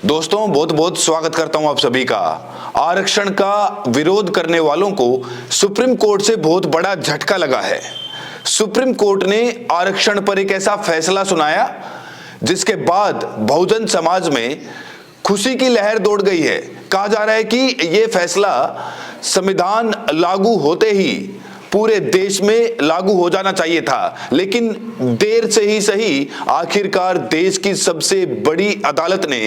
दोस्तों बहुत बहुत स्वागत करता हूं आप सभी का। आरक्षण का विरोध करने वालों को सुप्रीम कोर्ट से बहुत बड़ा झटका लगा है। सुप्रीम कोर्ट ने आरक्षण पर एक ऐसा फैसला सुनाया जिसके बाद बहुजन समाज में खुशी की लहर दौड़ गई है। कहा जा रहा है कि यह फैसला संविधान लागू होते ही पूरे देश में लागू हो जाना चाहिए था, लेकिन देर से ही सही आखिरकार देश की सबसे बड़ी अदालत ने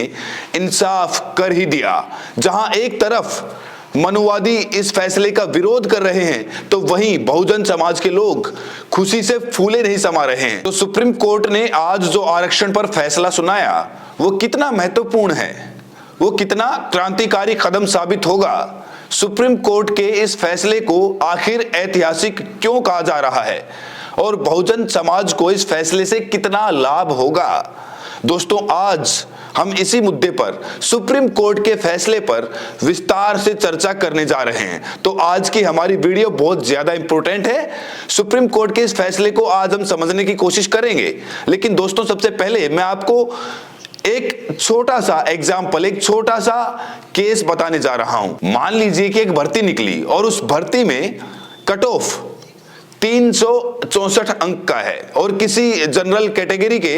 इंसाफ कर ही दिया। जहां एक तरफ मनुवादी इस फैसले का विरोध कर रहे हैं तो वहीं बहुजन समाज के लोग खुशी से फूले नहीं समा रहे हैं। तो सुप्रीम कोर्ट ने आज जो आरक्षण पर फैसला सुनाया वो कितना महत्वपूर्ण है, वो कितना क्रांतिकारी कदम साबित होगा। सुप्रीम कोर्ट के इस फैसले को आखिर ऐतिहासिक क्यों कहा जा रहा है और बहुजन समाज को इस फैसले से कितना लाभ होगा। दोस्तों आज हम इसी मुद्दे पर सुप्रीम कोर्ट के फैसले पर विस्तार से चर्चा करने जा रहे हैं। तो आज की हमारी वीडियो बहुत ज्यादा इंपॉर्टेंट है। सुप्रीम कोर्ट के इस फैसले को आज हम समझने की कोशिश करेंगे, लेकिन दोस्तों सबसे पहले मैं आपको एक छोटा सा एग्जाम्पल, एक छोटा सा केस बताने जा रहा हूं। मान लीजिए कि एक भर्ती निकली और उस भर्ती में कट ऑफ 364 अंक का है और किसी जनरल कैटेगरी के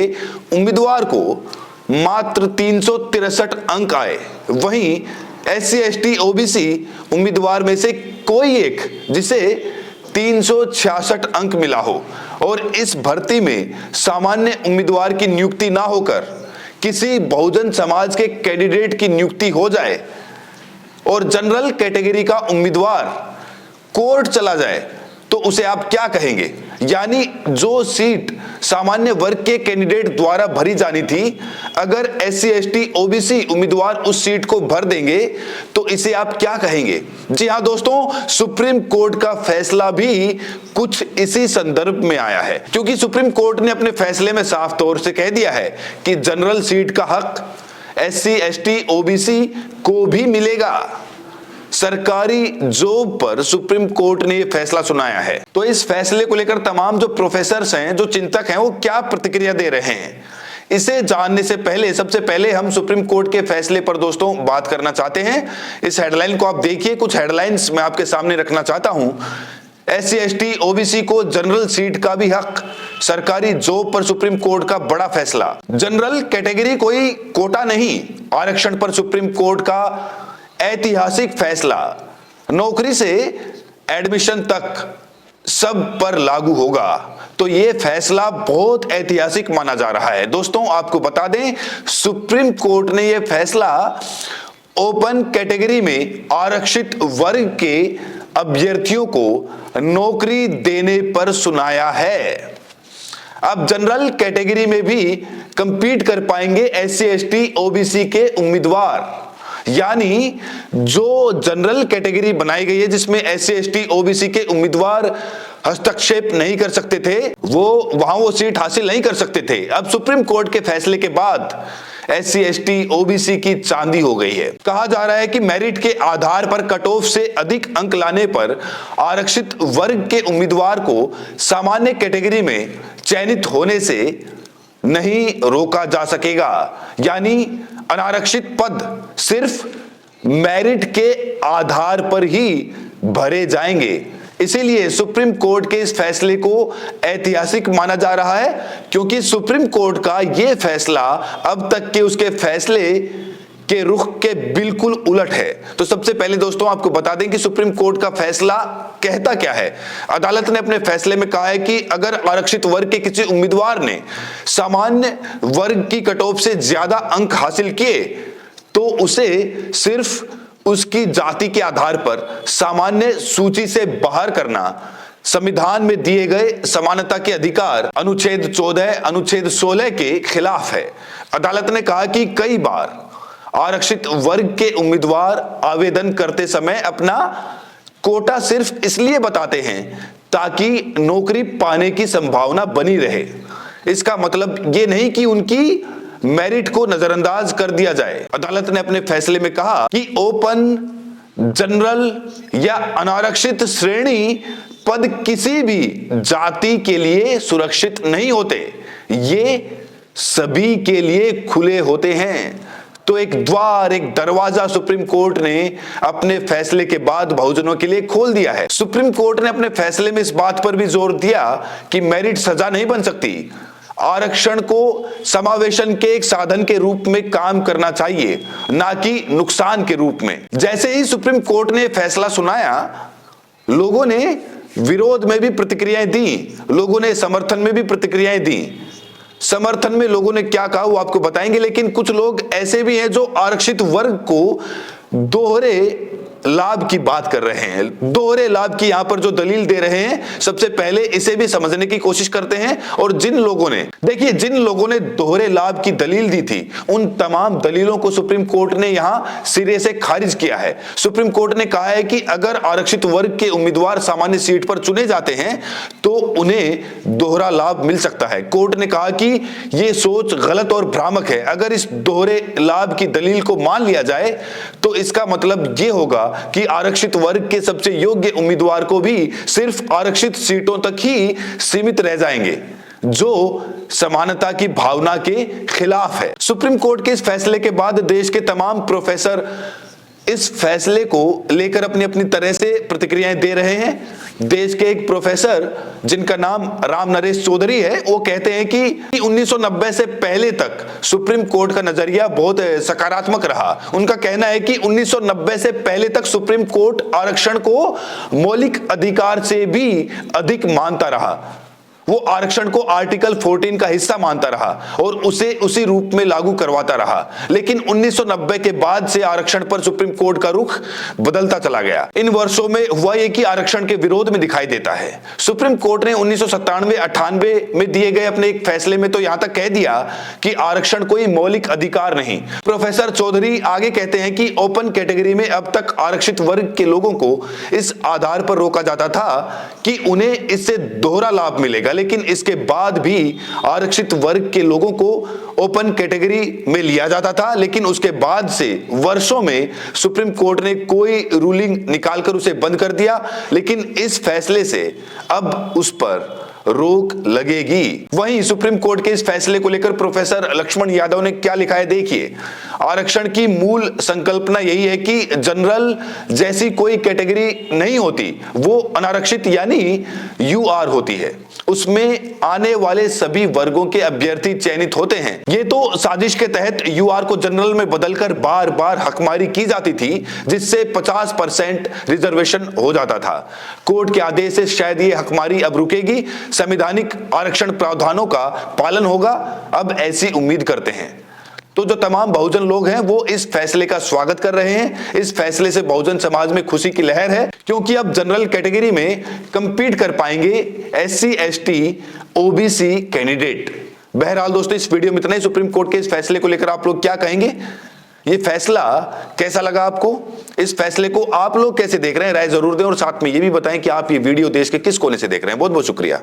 उम्मीदवार को मात्र 363 अंक आए। वहीं SC ST OBC उम्मीदवार में से कोई एक जिसे 366 अंक मिला हो और इस भर्ती में सामान्य उम्मीदवार की नियुक्ति ना होकर किसी बहुजन समाज के कैंडिडेट की नियुक्ति हो जाए और जनरल कैटेगरी का उम्मीदवार कोर्ट चला जाए तो उसे आप क्या कहेंगे? यानी जो सीट सामान्य वर्ग के कैंडिडेट द्वारा भरी जानी थी, अगर SC ST OBC उम्मीदवार उस सीट को भर देंगे तो इसे आप क्या कहेंगे? जी हां दोस्तों, सुप्रीम कोर्ट का फैसला भी कुछ इसी संदर्भ में आया है, क्योंकि सुप्रीम कोर्ट ने अपने फैसले में साफ तौर से कह दिया है कि जनरल सीट का हक SC ST OBC को भी मिलेगा। सरकारी जॉब पर सुप्रीम कोर्ट ने यह फैसला सुनाया है। तो इस फैसले को लेकर तमाम जो प्रोफेसर्स हैं, जो चिंतक हैं, वो क्या प्रतिक्रिया दे रहे हैं, इसे जानने से पहले सबसे पहले हम सुप्रीम कोर्ट के फैसले पर दोस्तों बात करना चाहते हैं। इस हेडलाइन को आप देखिए, कुछ हेडलाइंस मैं आपके सामने रखना चाहता हूं। SC ST OBC को जनरल सीट का भी हक, सरकारी जॉब पर सुप्रीम कोर्ट का बड़ा फैसला। जनरल कैटेगरी कोई कोटा नहीं, आरक्षण पर सुप्रीम कोर्ट का ऐतिहासिक फैसला। नौकरी से एडमिशन तक सब पर लागू होगा। तो यह फैसला बहुत ऐतिहासिक माना जा रहा है। दोस्तों आपको बता दें, सुप्रीम कोर्ट ने यह फैसला ओपन कैटेगरी में आरक्षित वर्ग के अभ्यर्थियों को नौकरी देने पर सुनाया है। अब जनरल कैटेगरी में भी कंपीट कर पाएंगे SC ST OBC के उम्मीदवार। यानी जो जनरल कैटेगरी बनाई गई है जिसमें SC ST OBC के उम्मीदवार हस्तक्षेप नहीं कर सकते थे, वो वहां वो सीट हासिल नहीं कर सकते थे। अब सुप्रीम कोर्ट के फैसले के बाद SC ST OBC की चांदी हो गई है। कहा जा रहा है कि मेरिट के आधार पर कट ऑफ से अधिक अंक लाने पर आरक्षित वर्ग के उम्मीदवार को सामान्य कैटेगरी में चयनित होने से नहीं रोका जा सकेगा। यानी अनारक्षित पद सिर्फ मेरिट के आधार पर ही भरे जाएंगे। इसीलिए सुप्रीम कोर्ट के इस फैसले को ऐतिहासिक माना जा रहा है, क्योंकि सुप्रीम कोर्ट का यह फैसला अब तक के उसके फैसले के रुख के बिल्कुल उलट है। तो सबसे पहले दोस्तों आपको बता दें कि सुप्रीम कोर्ट का फैसला कहता क्या है। अदालत ने अपने फैसले में कहा है कि अगर आरक्षित वर्ग के किसी उम्मीदवार ने सामान्य वर्ग की कट ऑफ से ज्यादा अंक हासिल किए तो उसे सिर्फ उसकी जाति के आधार पर सामान्य सूची से बाहर करना संविधान में दिए गए समानता के अधिकार अनुच्छेद 14 अनुच्छेद 16 के खिलाफ है। अदालत ने कहा कि कई बार आरक्षित वर्ग के उम्मीदवार आवेदन करते समय अपना कोटा सिर्फ इसलिए बताते हैं ताकि नौकरी पाने की संभावना बनी रहे। इसका मतलब ये नहीं कि उनकी मेरिट को नजरअंदाज कर दिया जाए। अदालत ने अपने फैसले में कहा कि ओपन, जनरल या अनारक्षित श्रेणी पद किसी भी जाति के लिए सुरक्षित नहीं होते, ये सभी के लिए खुले होते हैं। तो एक द्वार, एक दरवाजा सुप्रीम कोर्ट ने अपने फैसले के बाद बहुजनों के लिए खोल दिया है। सुप्रीम कोर्ट ने अपने फैसले में इस बात पर भी जोर दिया कि मेरिट सजा नहीं बन सकती, आरक्षण को समावेशन के एक साधन के रूप में काम करना चाहिए, ना कि नुकसान के रूप में। जैसे ही सुप्रीम कोर्ट ने फैसला सुनाया, लोगों ने विरोध में भी प्रतिक्रियाएं दी, लोगों ने समर्थन में भी प्रतिक्रियाएं दी। समर्थन में लोगों ने क्या कहा वो आपको बताएंगे, लेकिन कुछ लोग ऐसे भी हैं जो आरक्षित वर्ग को दोहरे लाभ की बात कर रहे हैं। दोहरे लाभ की यहां पर जो दलील दे रहे हैं, सबसे पहले इसे भी समझने की कोशिश करते हैं। और जिन लोगों ने दोहरे लाभ की दलील दी थी, उन तमाम दलीलों को सुप्रीम कोर्ट ने यहां सिरे से खारिज किया है। सुप्रीम कोर्ट ने कहा है कि अगर आरक्षित वर्ग के उम्मीदवार सामान्य सीट पर चुने जाते हैं तो उन्हें दोहरा लाभ मिल सकता है। कोर्ट ने कहा कि यह सोच गलत और भ्रामक है। अगर इस दोहरे लाभ की दलील को मान लिया जाए तो इसका मतलब यह होगा कि आरक्षित वर्ग के सबसे योग्य उम्मीदवार को भी सिर्फ आरक्षित सीटों तक ही सीमित रह जाएंगे, जो समानता की भावना के खिलाफ है। सुप्रीम कोर्ट के इस फैसले के बाद देश के तमाम प्रोफेसर इस फैसले को लेकर अपनी अपनी तरह से प्रतिक्रियाएं दे रहे हैं। देश के एक प्रोफेसर जिनका नाम राम नरेश चौधरी है, वो कहते हैं कि 1990 से पहले तक सुप्रीम कोर्ट का नजरिया बहुत सकारात्मक रहा। उनका कहना है कि 1990 से पहले तक सुप्रीम कोर्ट आरक्षण को मौलिक अधिकार से भी अधिक मानता रहा। वो आरक्षण को आर्टिकल 14 का हिस्सा मानता रहा और उसे उसी रूप में लागू करवाता रहा। लेकिन 1990 के बाद से आरक्षण पर सुप्रीम कोर्ट का रुख बदलता चला गया। इन वर्षों में हुआ ये कि आरक्षण के विरोध में दिखाई देता है। सुप्रीम कोर्ट ने 1997-98 में दिए गए अपने एक फैसले में तो यहां तक कह दिया कि आरक्षण कोई मौलिक अधिकार नहीं। प्रोफेसर चौधरी आगे कहते हैं कि ओपन कैटेगरी में अब तक आरक्षित वर्ग के लोगों को इस आधार पर रोका जाता था कि उन्हें इससे दोहरा लाभ मिलेगा, लेकिन इसके बाद भी आरक्षित वर्ग के लोगों को ओपन कैटेगरी में लिया जाता था। लेकिन उसके बाद से वर्षों में सुप्रीम कोर्ट ने कोई रूलिंग निकालकर उसे बंद कर दिया। लेकिन इस फैसले से अब उस पर रोक लगेगी। वहीं सुप्रीम कोर्ट के इस फैसले को लेकर प्रोफेसर लक्ष्मण यादव ने क्या लिखा है, देखिए। आरक्षण की मूल संकल्पना यही है कि जनरल जैसी कोई कैटेगरी नहीं होती, वो अनारक्षित यानी यूआर होती है। उसमें आने वाले सभी वर्गों के अभ्यर्थी चयनित होते हैं। ये तो साजिश के तहत यूआर को जनरल में बदलकर बार बार हकमारी की जाती थी, जिससे 50% रिजर्वेशन हो जाता था। कोर्ट के आदेश से शायद ये हकमारी अब रुकेगी, संवैधानिक आरक्षण प्रावधानों का पालन होगा, अब ऐसी उम्मीद करते हैं। तो जो तमाम बहुजन लोग हैं वो इस फैसले का स्वागत कर रहे हैं। इस फैसले से बहुजन समाज में खुशी की लहर है, क्योंकि अब जनरल कैटेगरी में कंपीट कर पाएंगे एससी, एसटी, ओबीसी कैंडिडेट। बहरहाल दोस्तों, इस वीडियो में इतना ही। सुप्रीम कोर्ट के इस फैसले को लेकर आप लोग क्या कहेंगे? ये फैसला कैसा लगा आपको? इस फैसले को आप लोग कैसे देख रहे हैं? राय जरूर दें और साथ में ये भी बताएं कि आप ये वीडियो देश के किस कोने से देख रहे हैं। बहुत बहुत शुक्रिया।